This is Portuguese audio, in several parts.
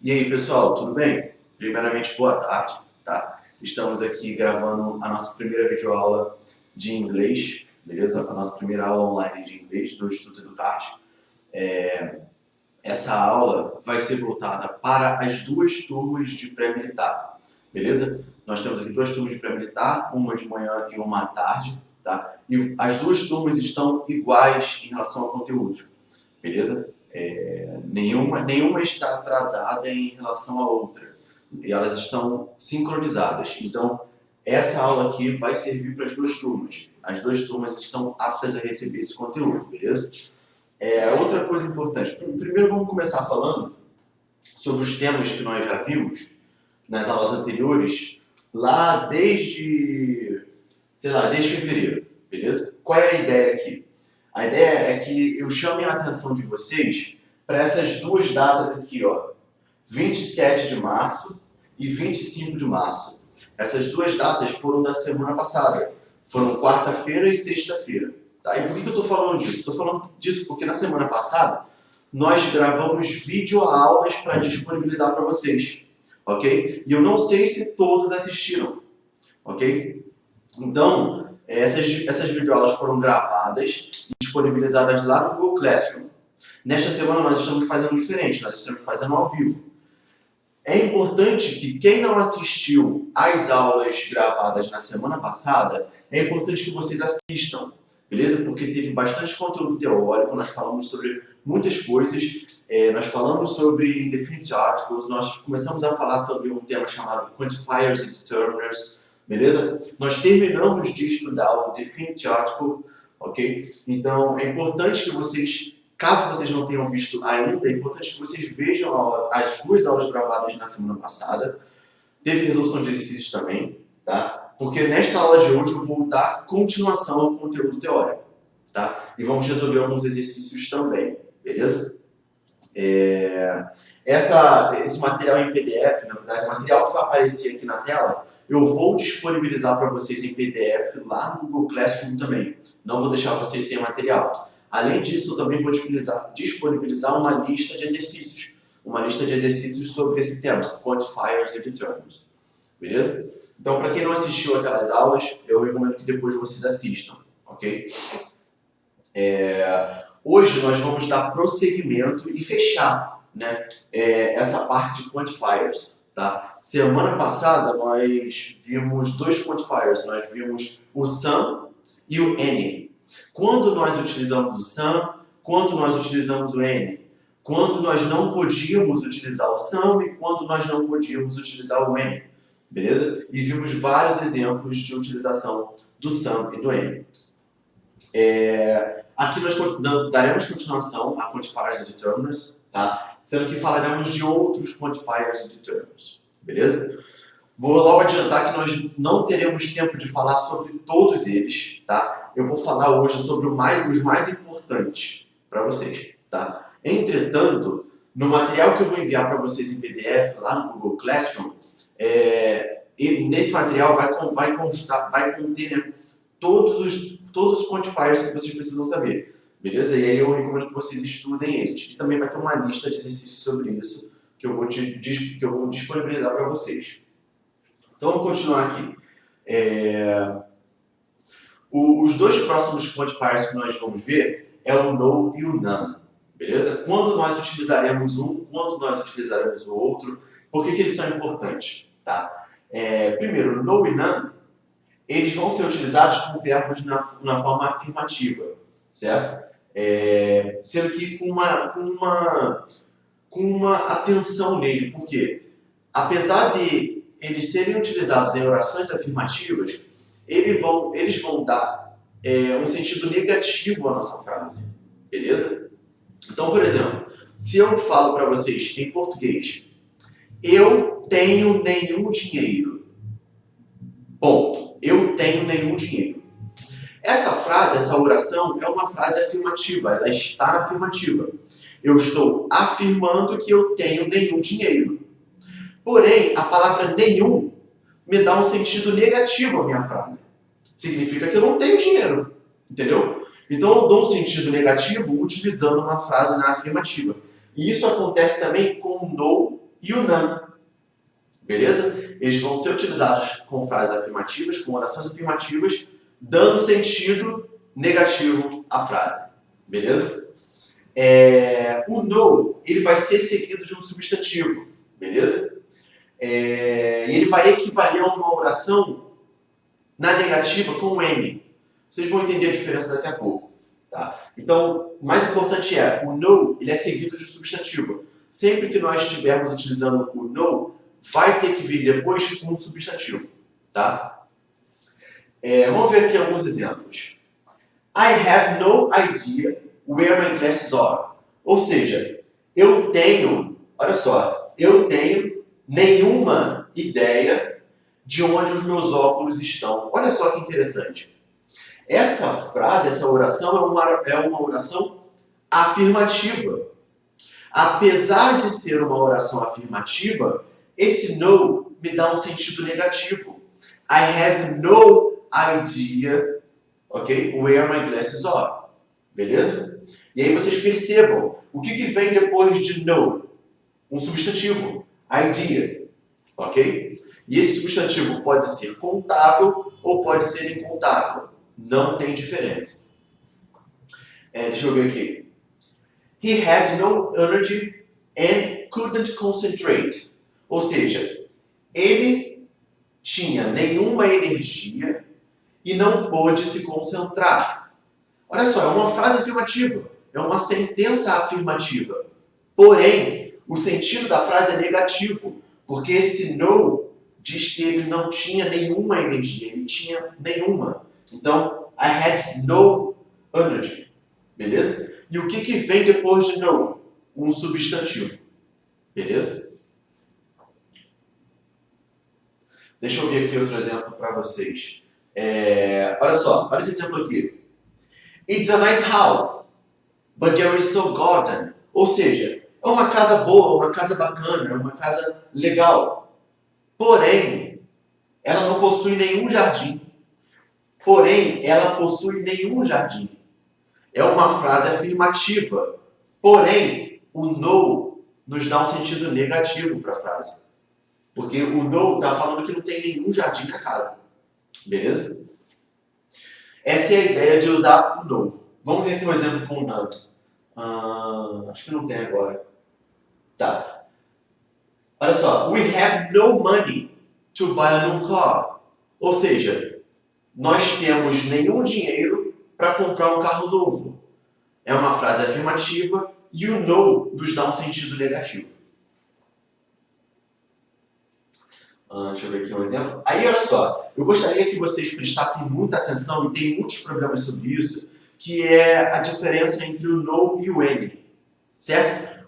E aí, pessoal, tudo bem? Primeiramente, boa tarde, tá? Estamos aqui gravando a nossa primeira videoaula de inglês, beleza? A nossa primeira aula online de inglês do Instituto Educarte. Essa aula vai ser voltada para as duas turmas de pré-militar, beleza? Nós temos aqui duas turmas de pré-militar, uma de manhã e uma à tarde, tá? E as duas turmas estão iguais em relação ao conteúdo, beleza? Nenhuma está atrasada em relação à outra. E elas estão sincronizadas. Então, essa aula aqui vai servir para as duas turmas. As duas turmas estão aptas a receber esse conteúdo, beleza? Outra coisa importante. Primeiro, vamos começar falando sobre os temas que nós já vimos nas aulas anteriores, lá desde fevereiro, beleza? Qual é a ideia aqui? A ideia é que eu chame a atenção de vocês para essas duas datas aqui, ó, 27 de março e 25 de março. Essas duas datas foram da semana passada, foram quarta-feira e sexta-feira. Tá? E por que eu estou falando disso? Estou falando disso porque na semana passada nós gravamos videoaulas para disponibilizar para vocês, ok? E eu não sei se todos assistiram, ok? Então, essas videoaulas foram gravadas e disponibilizadas lá no Google Classroom. Nesta semana nós estamos fazendo diferente, nós estamos fazendo ao vivo. É importante que quem não assistiu às aulas gravadas na semana passada, é importante que vocês assistam, beleza? Porque teve bastante conteúdo teórico, nós falamos sobre muitas coisas, nós falamos sobre definite articles, nós começamos a falar sobre um tema chamado quantifiers e determiners, beleza? Nós terminamos de estudar o definite article, ok? Então é importante que vocês, caso vocês não tenham visto ainda, é importante que vocês vejam as duas aulas gravadas na semana passada. Teve resolução de exercícios também, tá? Porque nesta aula de hoje eu vou dar continuação ao conteúdo teórico, tá? E vamos resolver alguns exercícios também, beleza? Esse material em PDF, na verdade, o material que vai aparecer aqui na tela, eu vou disponibilizar para vocês em PDF lá no Google Classroom também. Não vou deixar vocês sem material. Além disso, eu também vou disponibilizar uma lista de exercícios. Uma lista de exercícios sobre esse tema, quantifiers e determiners. Beleza? Então, para quem não assistiu aquelas aulas, eu recomendo que depois vocês assistam, ok? Hoje nós vamos dar prosseguimento e fechar, né, essa parte de quantifiers. Tá? Semana passada nós vimos dois quantifiers, nós vimos o sum e o n. Quando nós utilizamos o sum, quando nós utilizamos o n, quando nós não podíamos utilizar o sum e quando nós não podíamos utilizar o n, beleza? E vimos vários exemplos de utilização do sum e do n. Aqui nós daremos continuação a quantifiers e determiners, tá? Sendo que falaremos de outros quantifiers e determiners, beleza? Vou logo adiantar que nós não teremos tempo de falar sobre todos eles, tá? Eu vou falar hoje sobre os mais importantes para vocês, tá? Entretanto, no material que eu vou enviar para vocês em PDF lá no Google Classroom, nesse material vai conter, né, todos os quantifiers que vocês precisam saber, beleza? E aí eu recomendo que vocês estudem eles. E também vai ter uma lista de exercícios sobre isso que eu vou disponibilizar para vocês. Então vamos continuar aqui. Os dois próximos quantifiers que nós vamos ver é o no e o none, beleza? Quando nós utilizaremos um, quando nós utilizaremos o outro, por que eles são importantes? Tá? Primeiro, no e none, eles vão ser utilizados como verbos na forma afirmativa, certo? Sendo que com uma atenção nele, porque apesar de eles serem utilizados em orações afirmativas, eles vão dar um sentido negativo à nossa frase, beleza? Então, por exemplo, se eu falo para vocês em português, eu tenho nenhum dinheiro, ponto. Eu tenho nenhum dinheiro. Essa frase, essa oração, é uma frase afirmativa, ela está na afirmativa. Eu estou afirmando que eu tenho nenhum dinheiro. Porém, a palavra nenhum me dá um sentido negativo à minha frase. Significa que eu não tenho dinheiro, entendeu? Então eu dou um sentido negativo utilizando uma frase na afirmativa. E isso acontece também com no e o none. Beleza? Eles vão ser utilizados com frases afirmativas, com orações afirmativas, dando sentido negativo à frase. Beleza? O no, ele vai ser seguido de um substantivo. Beleza? E ele vai equivaler a uma oração na negativa com o N. Vocês vão entender a diferença daqui a pouco. Tá? Então, o mais importante o no, ele é seguido de um substantivo. Sempre que nós estivermos utilizando o no, vai ter que vir depois um substantivo. Tá? Vamos ver aqui alguns exemplos. I have no idea where my glasses are. Ou seja, eu tenho nenhuma ideia de onde os meus óculos estão. Olha só que interessante. Essa frase, essa oração é uma oração afirmativa. Apesar de ser uma oração afirmativa, esse no me dá um sentido negativo. I have no idea, where my glasses are. Beleza? E aí vocês percebam, o que vem depois de no? Um substantivo, idea. Ok? E esse substantivo pode ser contável ou pode ser incontável. Não tem diferença. Deixa eu ver aqui. He had no energy and couldn't concentrate. Ou seja, ele tinha nenhuma energia e não pôde se concentrar. Olha só, é uma frase afirmativa. É uma sentença afirmativa. Porém, o sentido da frase é negativo. Porque esse no diz que ele não tinha nenhuma energia. Ele tinha nenhuma. Então, I had no energy. Beleza? E o que vem depois de no? Um substantivo. Beleza? Deixa eu ver aqui outro exemplo para vocês. Olha só, olha esse exemplo aqui. It's a nice house, but there is no garden. Ou seja, é uma casa boa, uma casa bacana, é uma casa legal. Porém, ela não possui nenhum jardim. É uma frase afirmativa. Porém, o no nos dá um sentido negativo para a frase. Porque o no está falando que não tem nenhum jardim na casa. Beleza? Essa é a ideia de usar o no. Vamos ver aqui um exemplo com o none. Acho que não tem agora. Tá. Olha só. We have no money to buy a new car. Ou seja, nós temos nenhum dinheiro para comprar um carro novo. É uma frase afirmativa e o no nos dá um sentido negativo. Deixa eu ver aqui um exemplo. Aí, olha só, eu gostaria que vocês prestassem muita atenção, e tem muitos problemas sobre isso, que é a diferença entre o no e o N. Certo?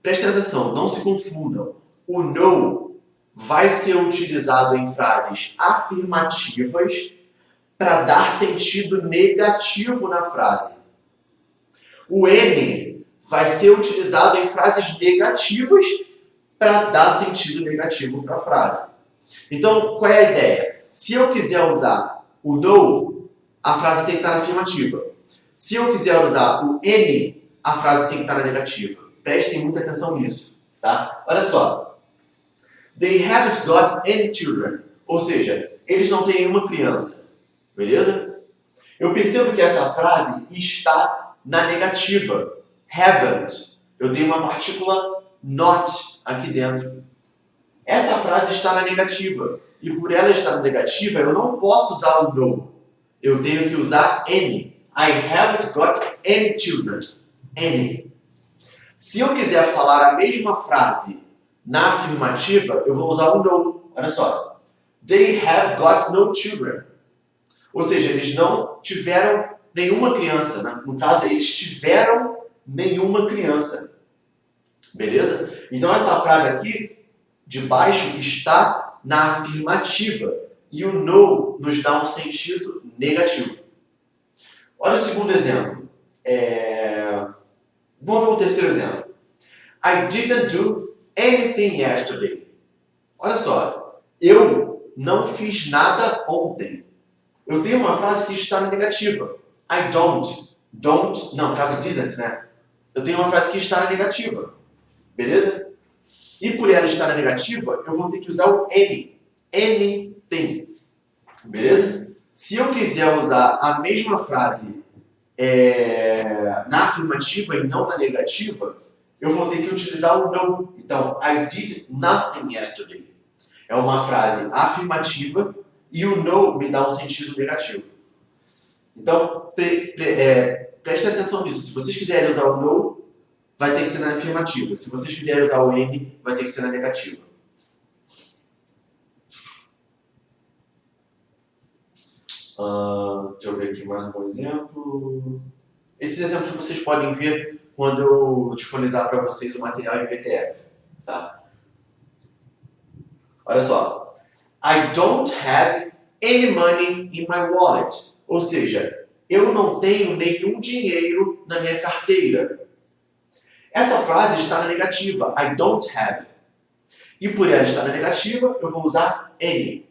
Prestem atenção, não se confundam. O no vai ser utilizado em frases afirmativas para dar sentido negativo na frase. O N vai ser utilizado em frases negativas para dar sentido negativo para a frase. Então, qual é a ideia? Se eu quiser usar o no, a frase tem que estar na afirmativa. Se eu quiser usar o N, a frase tem que estar na negativa. Prestem muita atenção nisso. Tá? Olha só. They haven't got any children. Ou seja, eles não têm nenhuma criança. Beleza? Eu percebo que essa frase está na negativa. Haven't. Eu tenho uma partícula not aqui dentro. Essa frase está na negativa. E por ela estar na negativa, eu não posso usar o no. Eu tenho que usar any. I haven't got any children. Any. Se eu quiser falar a mesma frase na afirmativa, eu vou usar o no. Olha só. They have got no children. Ou seja, eles não tiveram nenhuma criança. Né? No caso, eles tiveram nenhuma criança. Beleza? Então, essa frase aqui, de baixo, está na afirmativa. E o no nos dá um sentido negativo. Olha o segundo exemplo. Vamos ver o terceiro exemplo. I didn't do anything yesterday. Olha só. Eu não fiz nada ontem. Eu tenho uma frase que está na negativa. I don't. Don't. Não, no caso didn't, né? Eu tenho uma frase que está na negativa. Beleza? E por ela estar na negativa, eu vou ter que usar o any. Anything. Beleza? Se eu quiser usar a mesma frase na afirmativa e não na negativa, eu vou ter que utilizar o no. Então, I did nothing yesterday. É uma frase afirmativa e o no me dá um sentido negativo. Então, prestem atenção nisso. Se vocês quiserem usar o no, vai ter que ser na afirmativa. Se vocês quiserem usar o any, vai ter que ser na negativa. Deixa eu ver aqui mais um exemplo. Esses exemplos vocês podem ver quando eu disponibilizar para vocês o material em PDF. Tá? Olha só. I don't have any money in my wallet. Ou seja, eu não tenho nenhum dinheiro na minha carteira. Essa frase está na negativa. I don't have. E por ela estar na negativa, eu vou usar any.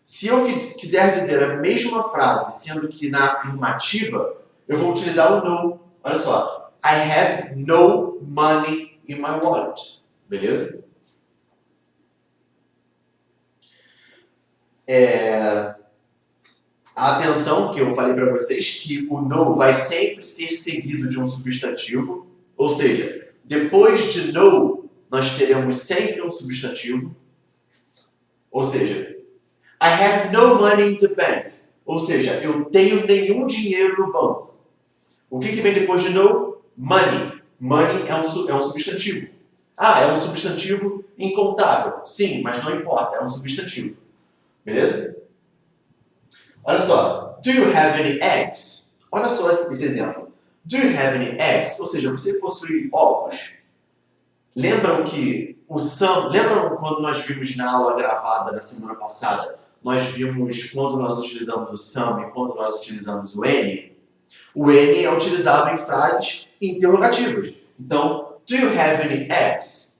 Se eu quiser dizer a mesma frase, sendo que na afirmativa, eu vou utilizar o no. Olha só. I have no money in my wallet. Beleza? Atenção que eu falei para vocês que o no vai sempre ser seguido de um substantivo. Ou seja, depois de no, nós teremos sempre um substantivo. Ou seja, I have no money in the bank. Ou seja, eu tenho nenhum dinheiro no banco. O que vem depois de no? Money. Money é um substantivo. Ah, é um substantivo incontável. Sim, mas não importa, é um substantivo. Beleza? Olha só. Do you have any eggs? Olha só esse exemplo. Do you have any eggs? Ou seja, você possui ovos. Lembram quando nós vimos na aula gravada na semana passada, nós vimos quando nós utilizamos o some e quando nós utilizamos o any? O any é utilizado em frases interrogativas. Então, do you have any eggs?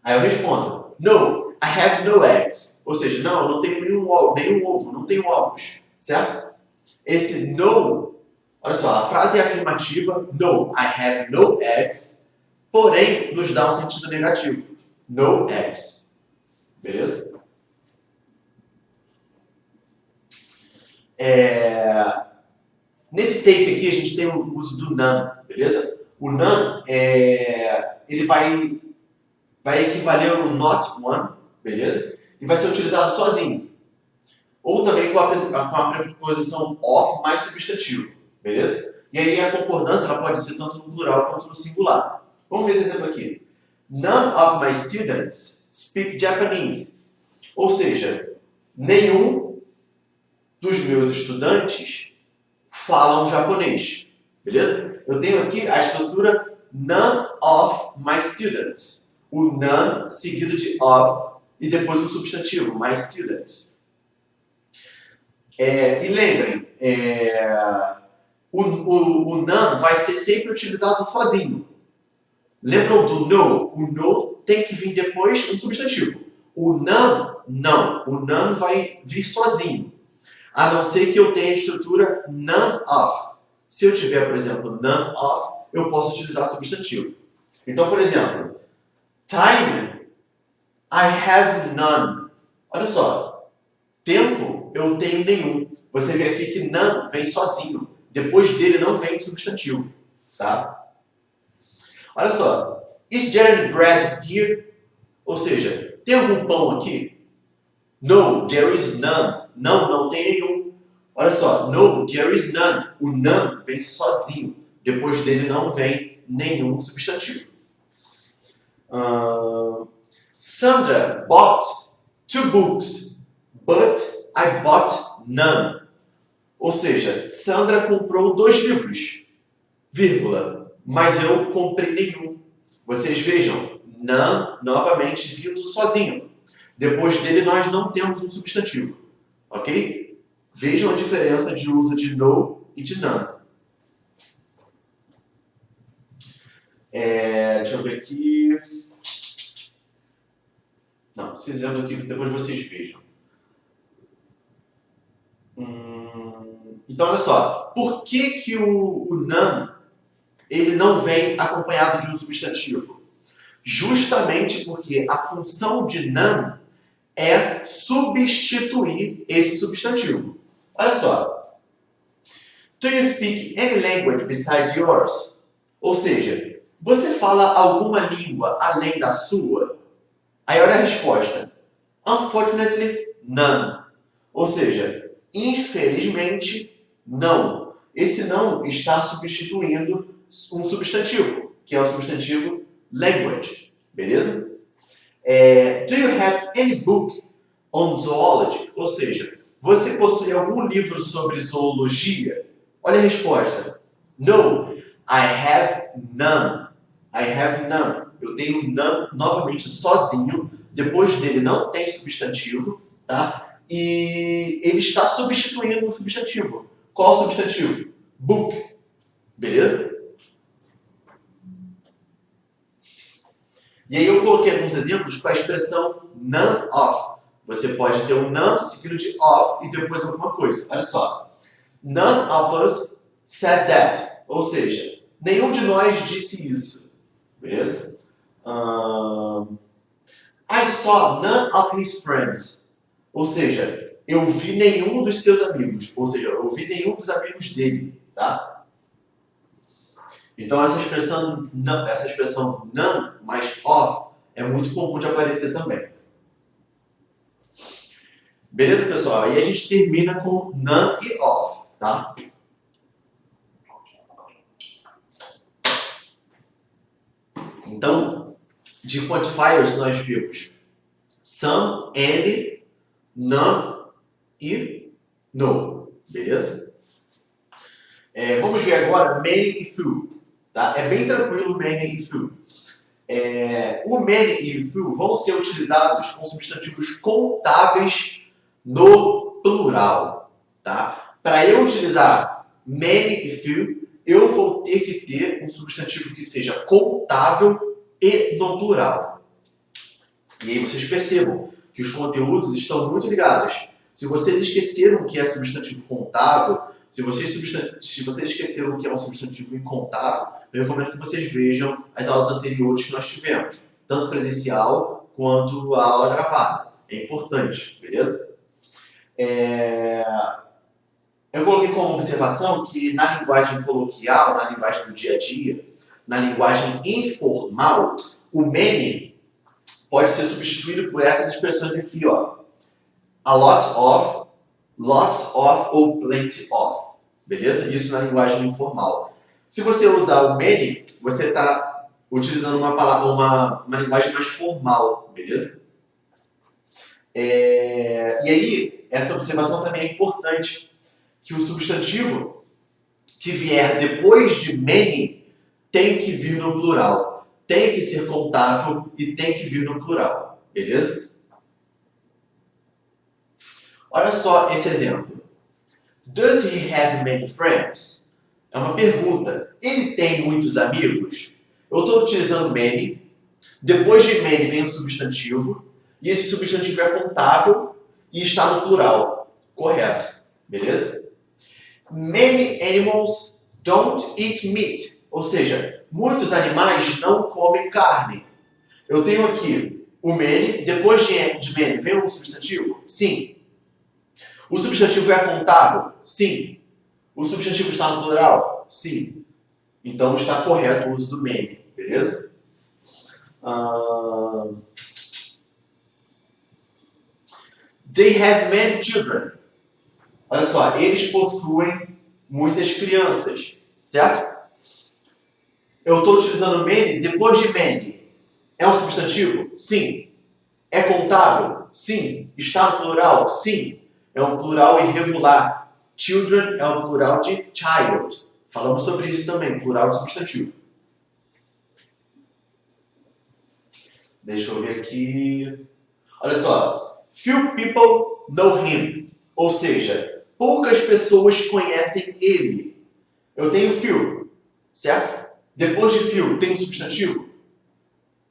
Aí eu respondo, no, I have no eggs. Ou seja, não, eu não tenho nenhum ovo, não tenho ovos. Certo? Esse no, olha só, a frase é afirmativa, no, I have no eggs, porém, nos dá um sentido negativo. No eggs. Beleza? Nesse take aqui, a gente tem o uso do none, beleza? O none, ele vai equivaler ao not one, beleza? E vai ser utilizado sozinho. Ou também com a preposição of mais substantivo, beleza? E aí a concordância ela pode ser tanto no plural quanto no singular. Vamos ver esse exemplo aqui. None of my students speak Japanese. Ou seja, nenhum dos meus estudantes falam japonês. Beleza? Eu tenho aqui a estrutura none of my students. O none seguido de of e depois o substantivo, my students. E lembrem, o none vai ser sempre utilizado sozinho. Lembram do no? O no tem que vir depois um substantivo. O none, não. O none vai vir sozinho. A não ser que eu tenha a estrutura none of. Se eu tiver, por exemplo, none of, eu posso utilizar substantivo. Então, por exemplo, time, I have none. Olha só, tempo, eu tenho nenhum. Você vê aqui que none vem sozinho. Depois dele não vem o substantivo. Tá? Olha só, is there any bread here? Ou seja, tem algum pão aqui? No, there is none. Não, não tem nenhum. Olha só, no, there is none. O none vem sozinho. Depois dele não vem nenhum substantivo. Sandra bought 2 books, but I bought none. Ou seja, Sandra comprou 2 livros, vírgula, mas eu comprei nenhum. Vocês vejam, none novamente vindo sozinho. Depois dele nós não temos um substantivo. Ok? Vejam a diferença de uso de no e de none. Deixa eu ver aqui. Não, esse exemplo aqui que depois vocês vejam. Então, olha só. Por que o none ele não vem acompanhado de um substantivo? Justamente porque a função de none é substituir esse substantivo. Olha só. Do you speak any language besides yours? Ou seja, você fala alguma língua além da sua? Aí olha a resposta. Unfortunately, none. Ou seja, infelizmente, não. Esse não está substituindo um substantivo, que é o substantivo language. Beleza? Do you have any book on zoology? Ou seja, você possui algum livro sobre zoologia? Olha a resposta. No, I have none. I have none. Eu tenho none novamente sozinho. Depois dele não tem substantivo, tá? E ele está substituindo um substantivo. Qual o substantivo? Book. Beleza? E aí eu coloquei alguns exemplos com a expressão none of. Você pode ter um none seguido de of e depois alguma coisa. Olha só. None of us said that. Ou seja, nenhum de nós disse isso. Beleza? I saw none of his friends. Ou seja, eu vi nenhum dos seus amigos. Ou seja, eu vi nenhum dos amigos dele. Tá? Então essa expressão none mais of é muito comum de aparecer também. Beleza, pessoal? Aí a gente termina com none e of, tá? Então, de quantifiers nós vimos some, any, none e no. Beleza? Vamos ver agora many e few. Tá? É bem tranquilo many e few. O many e few vão ser utilizados com substantivos contáveis no plural. Tá? Para eu utilizar many e few, eu vou ter que ter um substantivo que seja contável e no plural. E aí vocês percebam que os conteúdos estão muito ligados. Se vocês esqueceram que é substantivo contável, se vocês esqueceram que é um substantivo incontável, eu recomendo que vocês vejam as aulas anteriores que nós tivemos, tanto presencial quanto a aula gravada. É importante, beleza? Eu coloquei como observação que na linguagem coloquial, na linguagem do dia a dia, na linguagem informal, o many pode ser substituído por essas expressões aqui, ó. A lot of, lots of ou plenty of. Beleza? Isso na linguagem informal. Se você usar o many, você está utilizando uma linguagem mais formal. Beleza? E aí, essa observação também é importante, que o substantivo que vier depois de many tem que vir no plural. Tem que ser contável e tem que vir no plural. Beleza? Olha só esse exemplo. Does he have many friends? É uma pergunta. Ele tem muitos amigos? Eu estou utilizando many. Depois de many vem um substantivo. E esse substantivo é contável e está no plural. Correto. Beleza? Many animals don't eat meat. Ou seja, muitos animais não comem carne. Eu tenho aqui o many. Depois de many vem um substantivo? Sim. O substantivo é contável? Sim. O substantivo está no plural? Sim. Então está correto o uso do many. Beleza? They have many children. Olha só, eles possuem muitas crianças. Certo? Eu estou utilizando many depois de many. É um substantivo? Sim. É contável? Sim. Está no plural? Sim. É um plural irregular. Children é um plural de child. Falamos sobre isso também, plural de substantivo. Deixa eu ver aqui. Olha só. Few people know him. Ou seja, poucas pessoas conhecem ele. Eu tenho few, certo? Depois de few, tem um substantivo?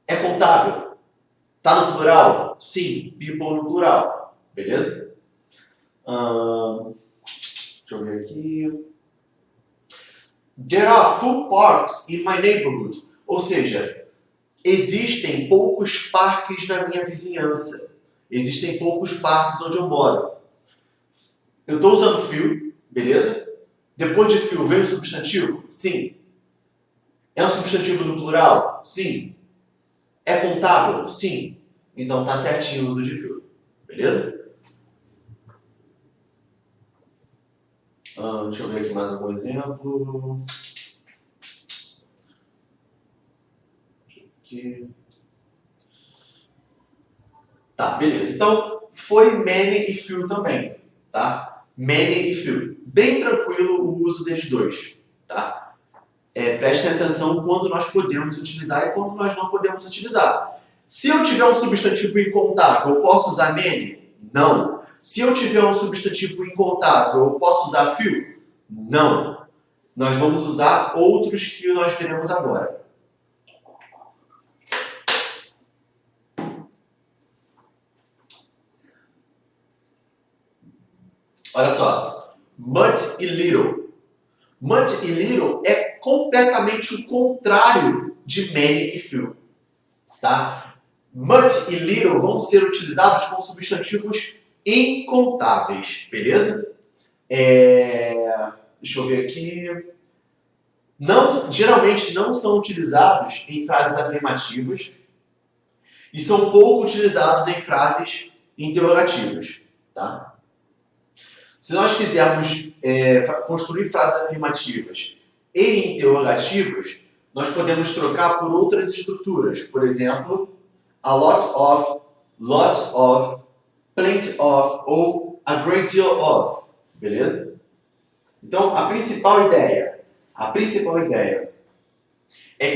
É contável? Está no plural? Sim, people no plural. Beleza? Deixa eu ver aqui. There are full parks in my neighborhood. Ou seja, existem poucos parques na minha vizinhança. Existem poucos parques onde eu moro. Eu estou usando fio, beleza? Depois de fio vem o substantivo? Sim. É um substantivo no plural? Sim. É contável? Sim. Então tá certinho o uso de fio. Beleza? Deixa eu ver aqui mais algum exemplo. Aqui. Tá, beleza. Então, foi many e few também, tá? Many e few. Bem tranquilo o uso desses dois, tá? Prestem atenção quando nós podemos utilizar e quando nós não podemos utilizar. Se eu tiver um substantivo incontável, eu posso usar many? Não. Se eu tiver um substantivo incontável, eu posso usar few? Não. Nós vamos usar outros que nós veremos agora. Olha só, much e little. Much e little é completamente o contrário de many e few. Tá? Much e little vão ser utilizados com substantivos incontáveis, beleza? Deixa eu ver aqui. Geralmente não são utilizados em frases afirmativas e são pouco utilizados em frases interrogativas. Tá? Se nós quisermos construir frases afirmativas e interrogativas, nós podemos trocar por outras estruturas. Por exemplo, a lot of, lots of, plenty of ou a great deal of. Beleza? Então, a principal ideia é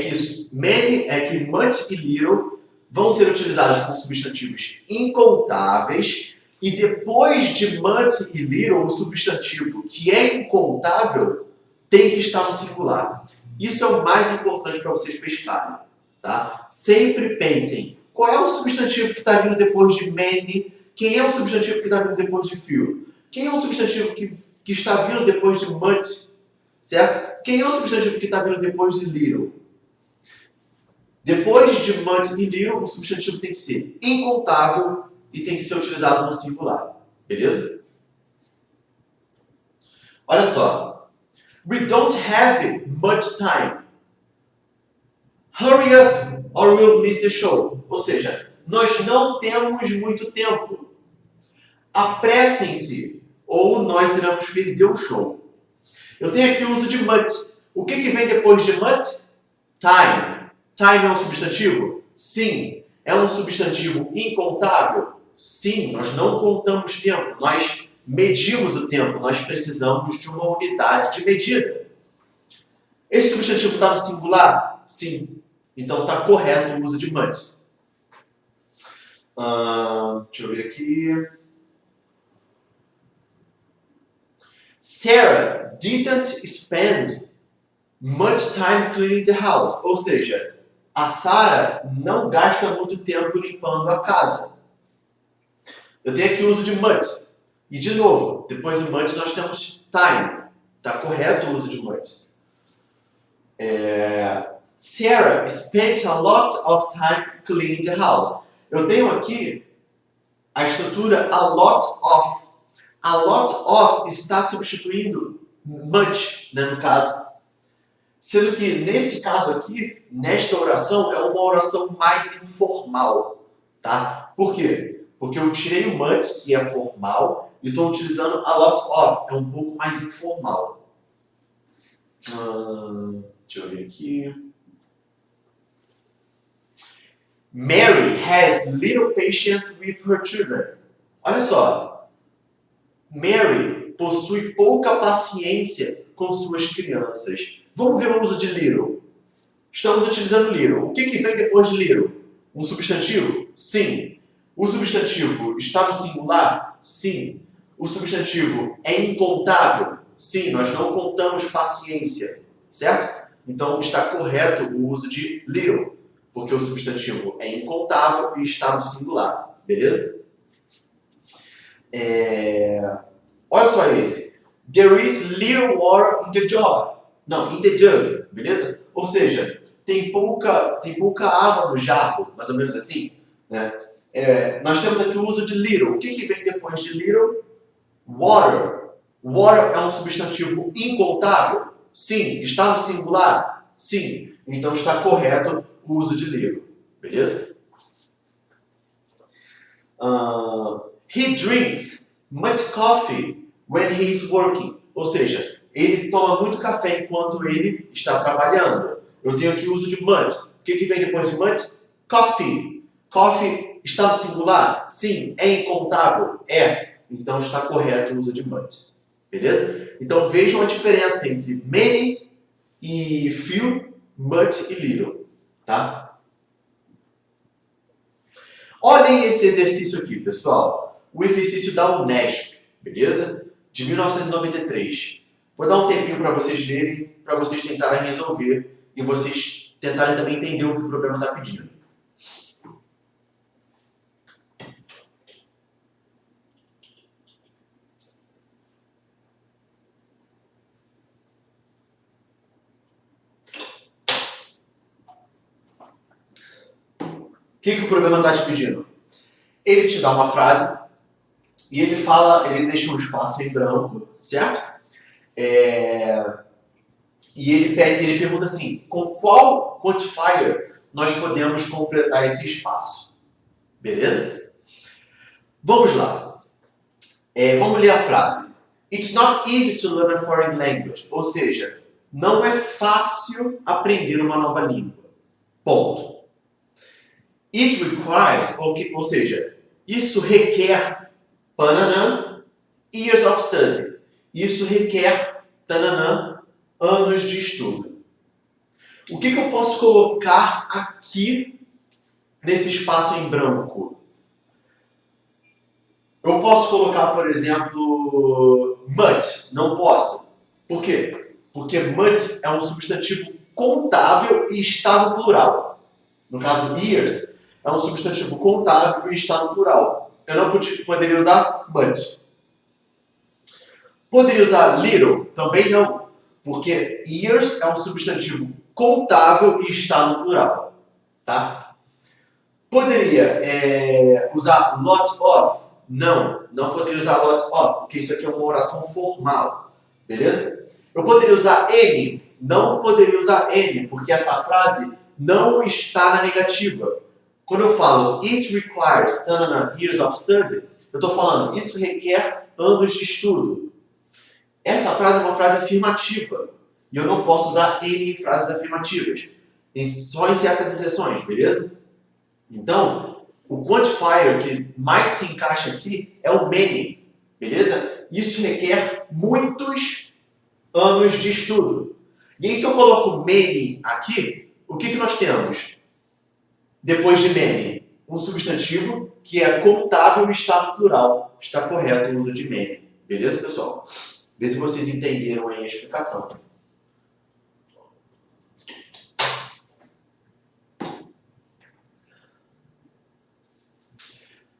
que much e little vão ser utilizados com substantivos incontáveis. E depois de much e little, o substantivo que é incontável tem que estar no singular. Isso é o mais importante para vocês pescarem. Tá? Sempre pensem, qual é o substantivo que está vindo depois de many? Quem é o substantivo que está vindo depois de few? Quem é o substantivo que está vindo depois de much? Certo? Quem é o substantivo que está vindo depois de little? Depois de much e little, o substantivo tem que ser incontável e tem que ser utilizado no singular. Beleza? Olha só. We don't have much time. Hurry up or we'll miss the show. Ou seja, nós não temos muito tempo. Apressem-se ou nós teremos que perder o show. Eu tenho aqui o uso de much. O que vem depois de much? Time. Time é um substantivo? Sim. É um substantivo incontável? Sim, nós não contamos tempo, nós medimos o tempo, nós precisamos de uma unidade de medida. Esse substantivo está no singular? Sim. Então está correto o uso de much. Deixa eu ver aqui. Sarah didn't spend much time cleaning the house. Ou seja, a Sarah não gasta muito tempo limpando a casa. Eu tenho aqui o uso de much. E de novo, depois de much nós temos time. Está correto o uso de much. Sarah spent a lot of time cleaning the house. Eu tenho aqui a estrutura a lot of. A lot of está substituindo much, né, no caso. Sendo que nesse caso aqui, nesta oração, é uma oração mais informal. Tá? Por quê? Porque eu tirei o much, que é formal, e estou utilizando a lot of, é um pouco mais informal. Deixa eu ver aqui. Mary has little patience with her children. Olha só. Mary possui pouca paciência com suas crianças. Vamos ver o uso de little. Estamos utilizando little. O que vem depois de little? Um substantivo? Sim. O substantivo está no singular? Sim. O substantivo é incontável? Sim, nós não contamos paciência. Certo? Então está correto o uso de little, porque o substantivo é incontável e está no singular. Beleza? Olha só esse. There is little water in the jug. Não, in the jug. Beleza? Ou seja, tem pouca água no jarro, mais ou menos assim, né? Nós temos aqui o uso de little. O que vem depois de little? Water. Water é um substantivo incontável? Sim. Está no singular? Sim. Então está correto o uso de little. Beleza? He drinks much coffee when he is working. Ou seja, ele toma muito café enquanto ele está trabalhando. Eu tenho aqui o uso de much. O que vem depois de much? Coffee. Coffee está no singular? Sim. É incontável? É. Então está correto o uso de much. Beleza? Então vejam a diferença entre many e few, much e little. Tá? Olhem esse exercício aqui, pessoal. O exercício da Unesp, beleza? De 1993. Vou dar um tempinho para vocês lerem, para vocês tentarem resolver e vocês tentarem também entender o que o problema está pedindo. O que o problema está te pedindo? Ele te dá uma frase e ele deixa um espaço em branco, certo? E ele pergunta assim, com qual quantifier nós podemos completar esse espaço? Beleza? Vamos lá. Vamos ler a frase. It's not easy to learn a foreign language. Ou seja, não é fácil aprender uma nova língua. Ponto. It requires, ou seja, isso requer pananã, years of study. Isso requer tananã, anos de estudo. O que eu posso colocar aqui nesse espaço em branco? Eu posso colocar, por exemplo, much. Não posso. Por quê? Porque much é um substantivo contável e está no plural. No caso, years é um substantivo contável e está no plural. Eu não poderia usar much. Poderia usar little? Também não. Porque years é um substantivo contável e está no plural. Tá? Poderia usar lot of? Não poderia usar lot of, porque isso aqui é uma oração formal. Beleza? Eu poderia usar any? Não poderia usar any, porque essa frase não está na negativa. Quando eu falo it requires years of study, eu estou falando isso requer anos de estudo. Essa frase é uma frase afirmativa. E eu não posso usar any em frases afirmativas. Só em certas exceções, beleza? Então, o quantifier que mais se encaixa aqui é o many, beleza? Isso requer muitos anos de estudo. E aí, se eu coloco many aqui, o que nós temos? Depois de many, um substantivo que é contável e está no plural. Está correto o uso de many. Beleza, pessoal? Vê se vocês entenderam aí a explicação.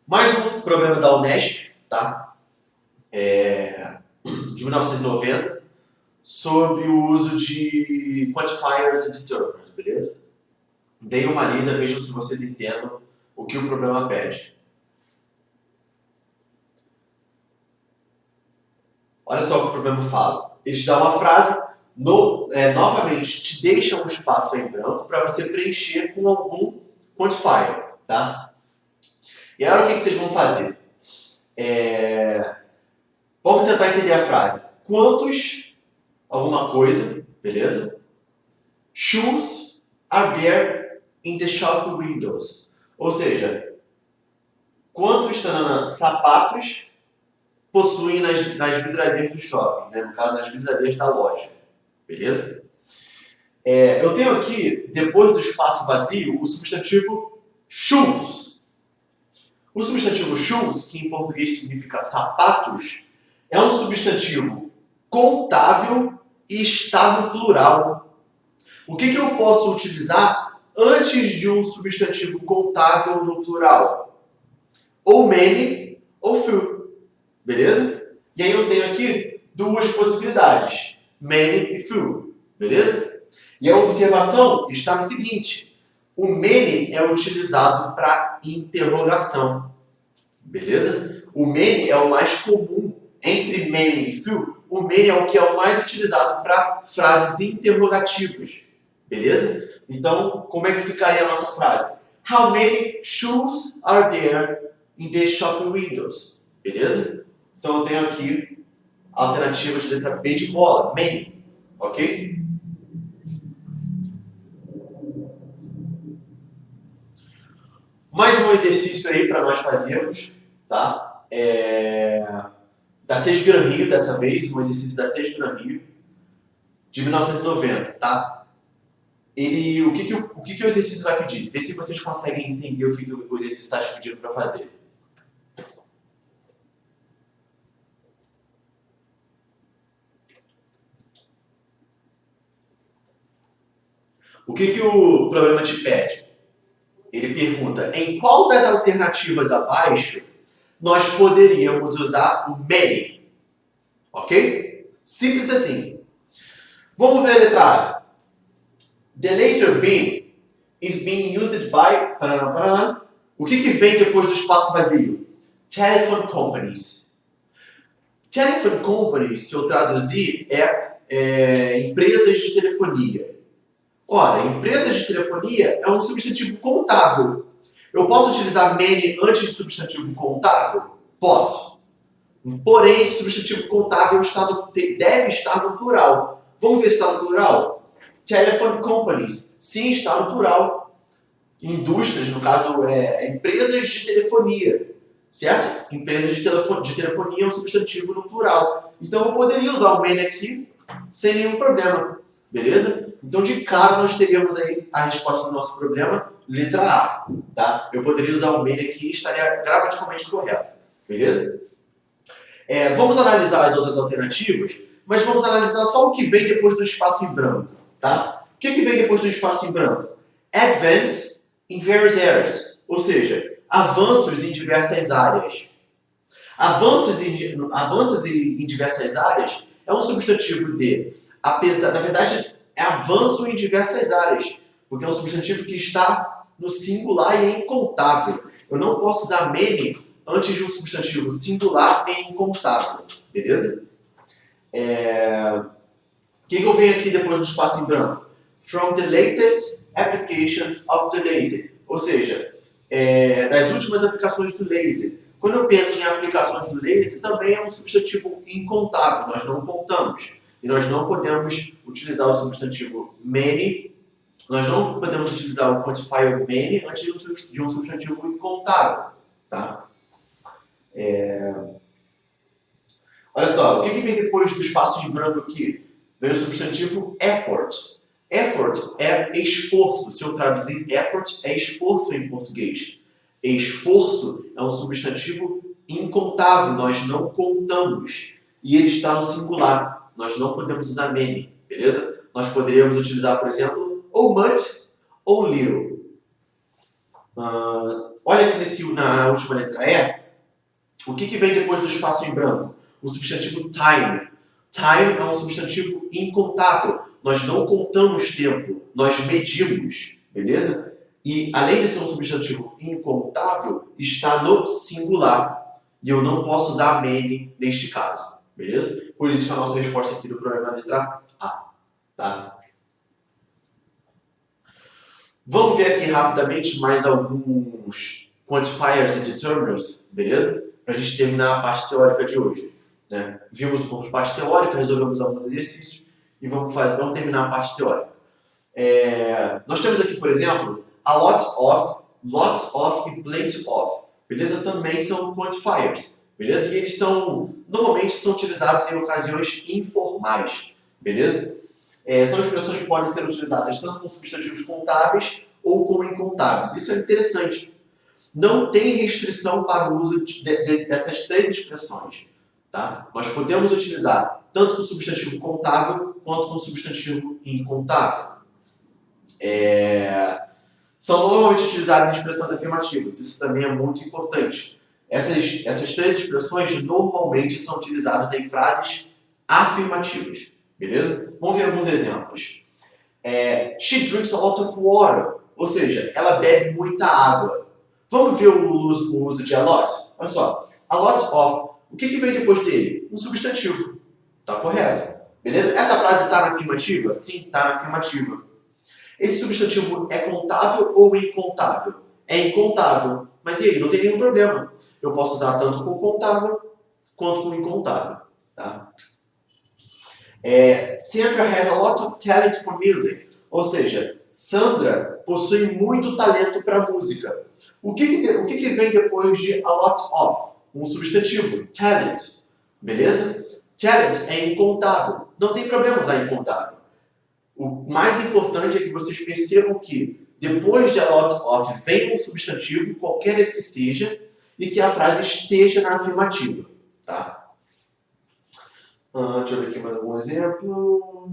Mais um problema da Unesp, tá? De 1990, sobre o uso de quantifiers e determinants, beleza? Deem uma lida, vejam se vocês entendam o que o problema pede. Olha só o que o problema fala. Ele te dá uma frase, novamente te deixa um espaço em branco para você preencher com algum quantifier, tá? E agora o que vocês vão fazer? Vamos tentar entender a frase. Quantos, alguma coisa, beleza? Shoes are there in the shop windows. Ou seja, quantos sapatos possuem nas vidrarias do shopping, né? No caso, nas vidrarias da loja. Beleza? Eu tenho aqui, depois do espaço vazio, o substantivo shoes. O substantivo shoes, que em português significa sapatos, é um substantivo contável e está no plural. O que eu posso utilizar antes de um substantivo contável no plural? Ou many ou few. Beleza? E aí eu tenho aqui duas possibilidades. Many e few. Beleza? E a observação está no seguinte: o many é utilizado para interrogação, beleza? O many é o mais comum entre many e few. O many é o que é o mais utilizado para frases interrogativas, beleza? Então, como é que ficaria a nossa frase? How many shoes are there in the shopping windows? Beleza? Então eu tenho aqui a alternativa de letra B de bola, many, ok? Mais um exercício aí para nós fazermos, tá? Da Sage Gran Rio, dessa vez, um exercício da Sage Gran Rio, de 1990, tá? O que o exercício vai pedir? Vê se vocês conseguem entender o que o exercício está te pedindo para fazer. O que o problema te pede? Ele pergunta, em qual das alternativas abaixo nós poderíamos usar o many? Ok? Simples assim. Vamos ver a letra A. The laser beam is being used by... O que vem depois do espaço vazio? Telephone companies. Telephone companies, se eu traduzir, empresas de telefonia. Ora, empresas de telefonia é um substantivo contável. Eu posso utilizar many antes de substantivo contável? Posso. Porém, esse substantivo contável deve estar no plural. Vamos ver se está no plural? Telephone companies. Sim, está no plural. Indústrias, no caso, empresas de telefonia. Certo? Empresas de telefonia é um substantivo no plural. Então, eu poderia usar o many aqui sem nenhum problema. Beleza? Então, de cara, nós teríamos aí a resposta do nosso problema, letra A. Tá? Eu poderia usar o many aqui e estaria gramaticalmente correto. Beleza? Vamos analisar as outras alternativas, mas vamos analisar só o que vem depois do espaço em branco. Tá? O que vem depois do espaço em branco? Advance in various areas. Ou seja, avanços em diversas áreas. Avanços em diversas áreas é um substantivo de... na verdade, é avanço em diversas áreas, porque é um substantivo que está no singular e é incontável. Eu não posso usar many antes de um substantivo singular e incontável, beleza? O que eu venho aqui depois do espaço em branco? From the latest applications of the laser. Ou seja, das últimas aplicações do laser. Quando eu penso em aplicações do laser, também é um substantivo incontável, nós não contamos. E nós não podemos utilizar o substantivo many, nós não podemos utilizar o quantifier many antes de um substantivo incontável. Tá? Olha só, o que vem depois do espaço em branco aqui? Vem o substantivo effort. Effort é esforço. Se eu traduzir effort, é esforço em português. Esforço é um substantivo incontável, nós não contamos. E ele está no singular. Nós não podemos usar many, beleza? Nós poderíamos utilizar, por exemplo, ou much ou little. Olha aqui na última letra E. O que vem depois do espaço em branco? O substantivo time. Time é um substantivo incontável. Nós não contamos tempo, nós medimos, beleza? E além de ser um substantivo incontável, está no singular. E eu não posso usar many neste caso, beleza? Por isso que a nossa resposta aqui do problema é a letra A. Tá? Vamos ver aqui rapidamente mais alguns quantifiers e determiners, beleza? Para a gente terminar a parte teórica de hoje. Né? Vimos um pouco de parte teórica, resolvemos alguns exercícios e vamos terminar a parte teórica. Nós temos aqui, por exemplo, a lot of, lots of e plenty of. Beleza? Também são quantifiers. Beleza? E eles normalmente são utilizados em ocasiões informais. Beleza? São expressões que podem ser utilizadas tanto com substantivos contáveis ou com incontáveis. Isso é interessante. Não tem restrição para o uso dessas três expressões. Tá? Nós podemos utilizar tanto com substantivo contável quanto com substantivo incontável. São normalmente utilizadas em expressões afirmativas. Isso também é muito importante. Essas três expressões normalmente são utilizadas em frases afirmativas. Beleza? Vamos ver alguns exemplos. She drinks a lot of water. Ou seja, ela bebe muita água. Vamos ver o uso de a lot? Olha só. A lot of. O que vem depois dele? Um substantivo. Tá correto. Beleza? Essa frase está na afirmativa? Sim, está na afirmativa. Esse substantivo é contável ou incontável? É incontável. Mas e aí? Não tem nenhum problema. Eu posso usar tanto com contável quanto com incontável. Tá? Sandra has a lot of talent for music. Ou seja, Sandra possui muito talento para música. O que vem depois de a lot of? Um substantivo, talent. Beleza? Talent é incontável. Não tem problema usar incontável. O mais importante é que vocês percebam que depois de a lot of vem um substantivo, qualquer que seja, e que a frase esteja na afirmativa. Tá? Deixa eu ver aqui mais algum exemplo.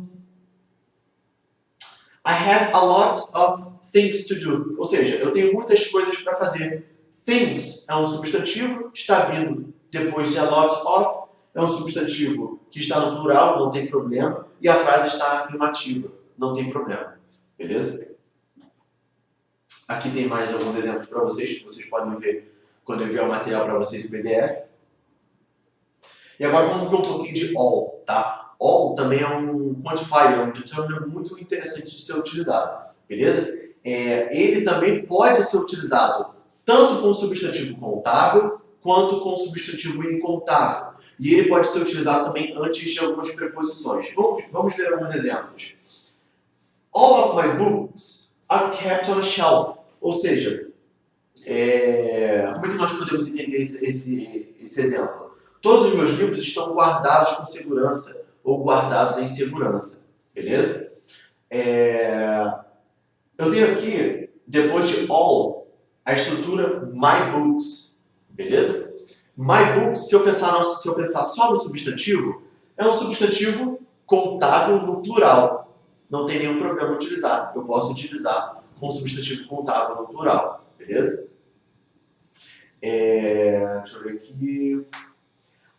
I have a lot of things to do. Ou seja, eu tenho muitas coisas para fazer. Things é um substantivo, está vindo depois de a lot of, é um substantivo que está no plural, não tem problema, e a frase está na afirmativa, não tem problema. Beleza? Aqui tem mais alguns exemplos para vocês, que vocês podem ver quando eu enviar o material para vocês em PDF. E agora vamos ver um pouquinho de all, tá? All também é um quantifier, um determiner muito interessante de ser utilizado, beleza? Ele também pode ser utilizado tanto com o substantivo contável quanto com o substantivo incontável. E ele pode ser utilizado também antes de algumas preposições. Vamos ver alguns exemplos. All of my books are kept on a shelf. Ou seja, como é que nós podemos entender esse exemplo? Todos os meus livros estão guardados com segurança ou guardados em segurança. Beleza? Eu tenho aqui, depois de all, a estrutura my books. Beleza? My books, se eu pensar só no substantivo, é um substantivo contável no plural. Não tem nenhum problema em utilizar. Eu posso utilizar com substantivo contável no plural. Beleza? Deixa eu ver aqui.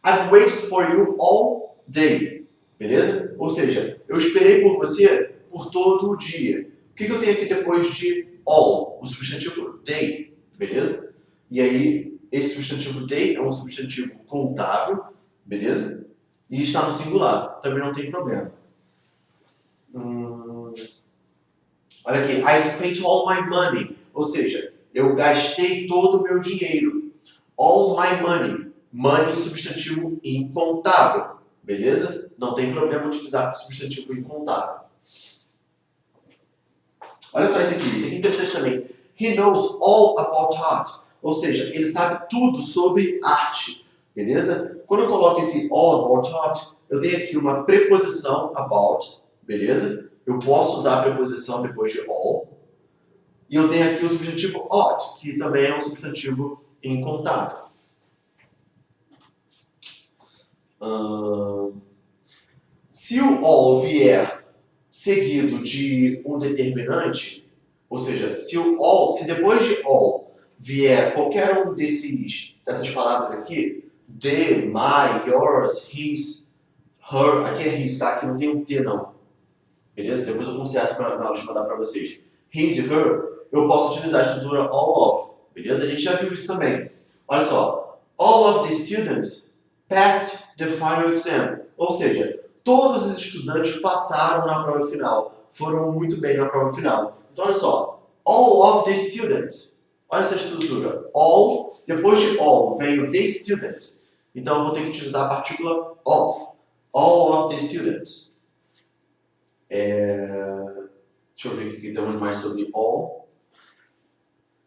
I've waited for you all day. Beleza? Ou seja, eu esperei por você por todo o dia. O que eu tenho aqui depois de all? O substantivo day. Beleza? E aí, esse substantivo day é um substantivo contável. Beleza? E está no singular. Também não tem problema. Olha aqui. I spent all my money. Ou seja, eu gastei todo o meu dinheiro. All my money. Money, substantivo incontável. Beleza? Não tem problema utilizar o substantivo incontável. Olha só esse aqui é interessante também. He knows all about art. Ou seja, ele sabe tudo sobre arte. Beleza? Quando eu coloco esse all about art, eu tenho aqui uma preposição about. Beleza? Eu posso usar a preposição depois de all. E eu tenho aqui o substantivo ought, que também é um substantivo incontável. Se o all vier seguido de um determinante, ou seja, se depois de all vier qualquer um dessas palavras aqui, the, my, yours, his, her, aqui é his, tá? Aqui não tem um T não. Beleza? Depois eu conserto na hora de mandar para vocês. His e her, eu posso utilizar a estrutura all of. Beleza? A gente já viu isso também. Olha só. All of the students passed the final exam. Ou seja, todos os estudantes passaram na prova final. Foram muito bem na prova final. Então, olha só. All of the students. Olha essa estrutura. All, depois de all, vem o the students. Então, eu vou ter que utilizar a partícula of. All of the students. Deixa eu ver o que temos mais sobre all.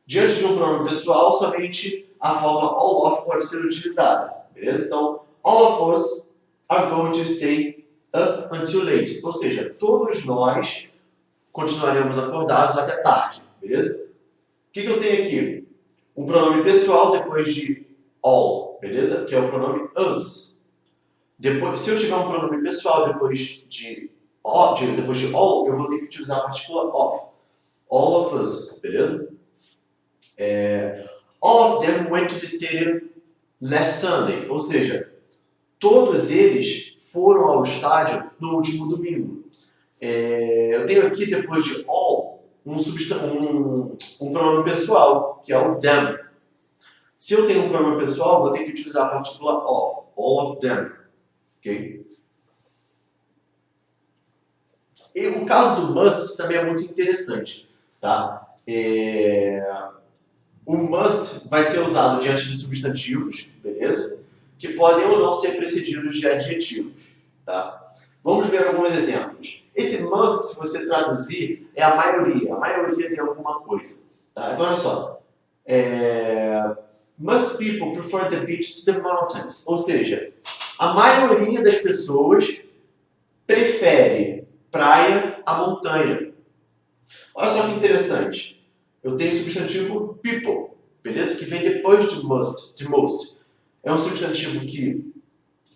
Diante de um pronome pessoal, somente a forma all of pode ser utilizada. Beleza? Então, all of us are going to stay up until late. Ou seja, todos nós continuaremos acordados até tarde. Beleza? O que eu tenho aqui? Um pronome pessoal depois de all. Beleza? Que é o pronome us. Se eu tiver um pronome pessoal depois de all, eu vou ter que utilizar a partícula of. All of us. Beleza? All of them went to the stadium last Sunday. Ou seja, todos eles foram ao estádio no último domingo. Eu tenho aqui, depois de all, um pronome pessoal, que é o them. Se eu tenho um pronome pessoal, vou ter que utilizar a partícula of, all of them. Okay? E o caso do must também é muito interessante. Tá? O must vai ser usado diante de substantivos, beleza? Que podem ou não ser precedidos de adjetivos. Tá? Vamos ver alguns exemplos. Esse must, se você traduzir, é a maioria de alguma coisa. Tá? Então, olha só. Most people prefer the beach to the mountains. Ou seja, a maioria das pessoas prefere praia à montanha. Olha só que interessante. Eu tenho o substantivo people, beleza? Que vem depois de most. É um substantivo que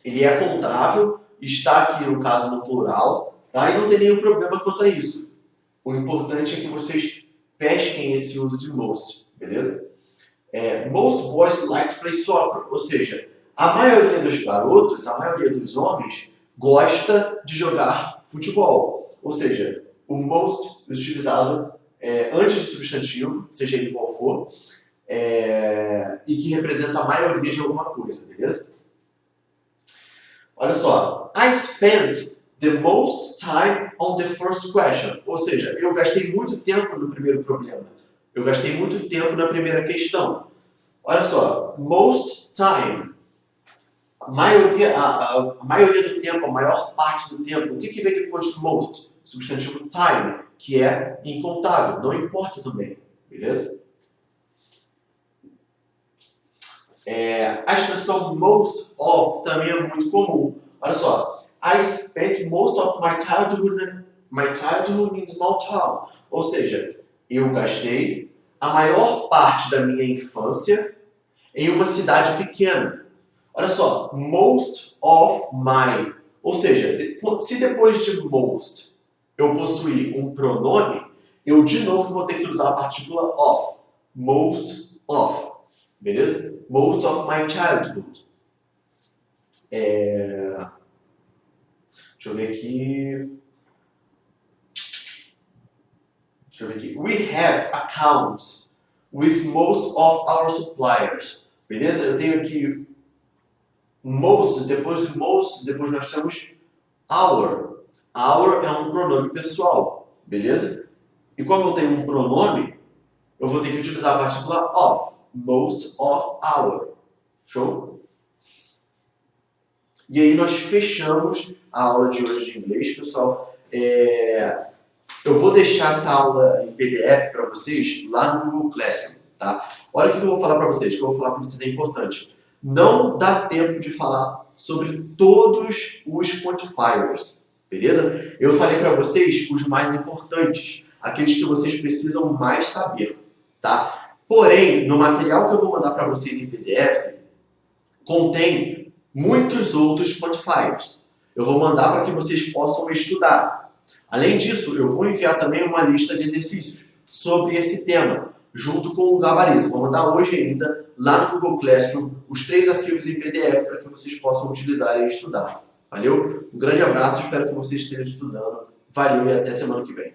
ele é contável, está aqui no caso no plural, tá? E não tem nenhum problema quanto a isso. O importante é que vocês pesquem esse uso de most, beleza? Most boys like to play soccer, ou seja, a maioria dos garotos, a maioria dos homens gosta de jogar futebol. Ou seja, o most é utilizado antes do substantivo, seja ele qual for, e que representa a maioria de alguma coisa, beleza? Olha só, I spent the most time on the first question. Ou seja, eu gastei muito tempo no primeiro problema. Eu gastei muito tempo na primeira questão. Olha só, most time. A maioria do tempo, a maior parte do tempo. O que vem depois do most? Substantivo time, que é incontável. Não importa também, beleza? A expressão most of também é muito comum. Olha só, I spent most of my childhood in small town. Ou seja, eu gastei a maior parte da minha infância em uma cidade pequena. Olha só, most of my. Ou seja, se depois de most eu possuir um pronome, eu de novo vou ter que usar a partícula of. Most of. Beleza? Most of my childhood. Deixa eu ver aqui. We have accounts with most of our suppliers. Beleza? Eu tenho aqui most, depois nós temos our. Our é um pronome pessoal. Beleza? E como eu tenho um pronome, eu vou ter que utilizar a partícula of. Most of our. Show? E aí nós fechamos a aula de hoje de inglês, pessoal. Eu vou deixar essa aula em PDF para vocês lá no Google Classroom, tá? Olha o que eu vou falar para vocês, é importante. Não dá tempo de falar sobre todos os quantifiers, beleza? Eu falei para vocês os mais importantes, aqueles que vocês precisam mais saber, tá? Porém, no material que eu vou mandar para vocês em PDF, contém muitos outros quantifiers. Eu vou mandar para que vocês possam estudar. Além disso, eu vou enviar também uma lista de exercícios sobre esse tema, junto com o gabarito. Vou mandar hoje ainda, lá no Google Classroom, os 3 arquivos em PDF para que vocês possam utilizar e estudar. Valeu? Um grande abraço, espero que vocês estejam estudando. Valeu e até semana que vem.